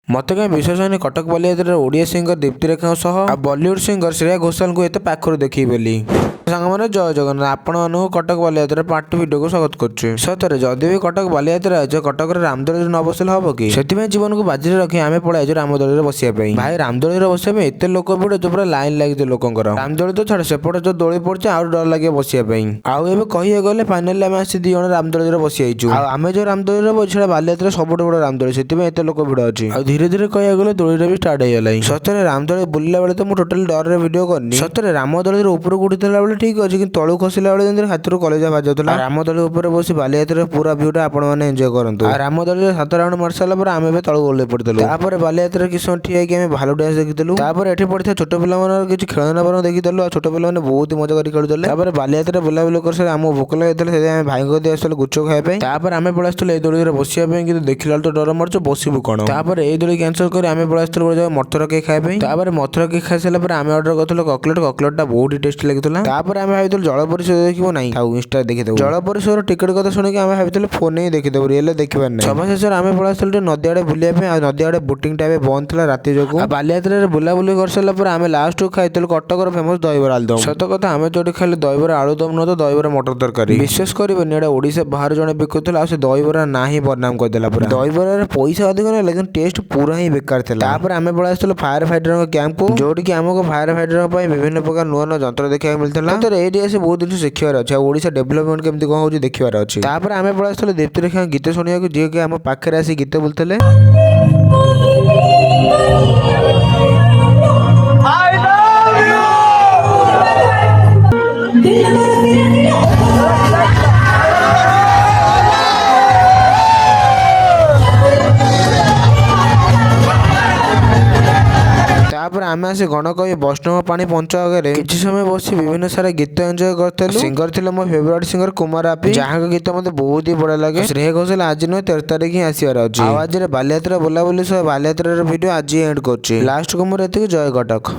मत कहीं विश्वास होनी कटक बालियात्रा ओडिया सिंगर दीप्ति रेखा सह आ बॉलीवुड सिंगर श्रेया घोषाल को एत पाखर देखी बोली सांगने जय जगन्नाथ आपण मानक Cuttack Bali Yatra part two video को स्वागत करुचे। सतरे जदि भी कटक बालियात्रा आज कटक रामदोली न बसिले हम कि से जीवन को बाजी रखी आम पड़े रामदोली बसिया भाई रामदोली बसिया एत लोक भिड़ जो पूरा लाइन लगी लोकर रामदोली तो छाड़ सेपटे जो दोली पड़े आउ डर लगे बसिया आउ कही गले फाइनाली आम आसी दी जन रामदोली बसी आईचु आम जो रामदोली बसी बालियात्रा सबुठ बड़ रामदोली से एत लोक भिड़ अच्छी धीरे धीरे कह गले दोली भी स्टार्ट हो गला। सतरे रामदोली बुलला बेले तो मुझे टोटाल डर वीडियो करनी। सतरे रामदोली ऊपर उठीला बेले ठीक अच्छे कि तलू खसला बेले हाथ कलेजा बाजुला रामदोली उपर बस बालियात्रा पूरा भ्यूटा आपण मैंने एंजॉय करते। रामदोली 7 राउंड मार सारा आम तलू ओल्ले पड़े बालियात्रा किस समय ठिया कि भालू डांस देखीलु ये पड़ता छोट पिला किसी खेलना पर देखीलु आ छोट पिला बहुत मजा कर खेलुले बालियात्रा बुलाबुली कर आम भोक लगे भाई को दे आस गुचो खायापी आम पड़े आसलु ये दोली बसिया देखला तो डर मार्च बसबू कौन ये दोली कैंसल कर आम पड़े आसलु मथुरा केक खायापी मथुरा केक खाई सारा आम अर्डर करूँ ककलेटा बहुत टेस्टी लगी आम भाई जल परिषद देखो ना इंस्टा देखीदेव जल परिषद टिकेट कथा शुणी आम भाई फोन ही देखीदेव रियल देखिपार नहीं। सभा शेष आम पड़े आसलु नदी आड़े बुलाया नदी आड़े बोटिंग टाइम बंद था राति जो बालियात्रा बुलाबुली कर सारा आम लास्ट को खाई कटकर फेमस दहीबरा आलुदम सत कथा आम जो खाली दहीबरा आलुदम नुह तो दहीबरा मटर तरकारी विश्वास करेंगे एटा ओडिशा बाहर जड़े बिकुला से दहीबरा ना ही बदनाम करदेला पूरा दहीबरा पैसा अधिक ना लेकिन टेस्ट पूरा ही बेकार था। आम पड़े आसलु फायर फाइटर कैंप को जोटी कि आमको फायर फाइटर विभिन्न प्रकार नुआ नुआ जंत्र देखा मिलता तो ये आसी बहुत जिन शिखार अच्छे ओडिशा डेभलपमेंट केमती कौन हो देखार अच्छे। आम पड़े आसलु दीप्ति रेखा गीत शुणा जी कि आम पाखे आसी गीत बोलते आम आसी गण कवि वैष्णव पानी पंच आगे किसी समय बस विभिन्न सारा गीत एंजॉय करते सिंगर थे मो फेवरेट सिंगर कुमार आपी जहाँ गीत मत बहुत ही बढ़िया लगे। श्रेया घोषाल आज नुह 13 तारिख ही आसबार अच्छे आज बालियात्रा बुलाबुली सह बालियात्रा वीडियो आज एंड कर लास्ट को मोर जय कटक।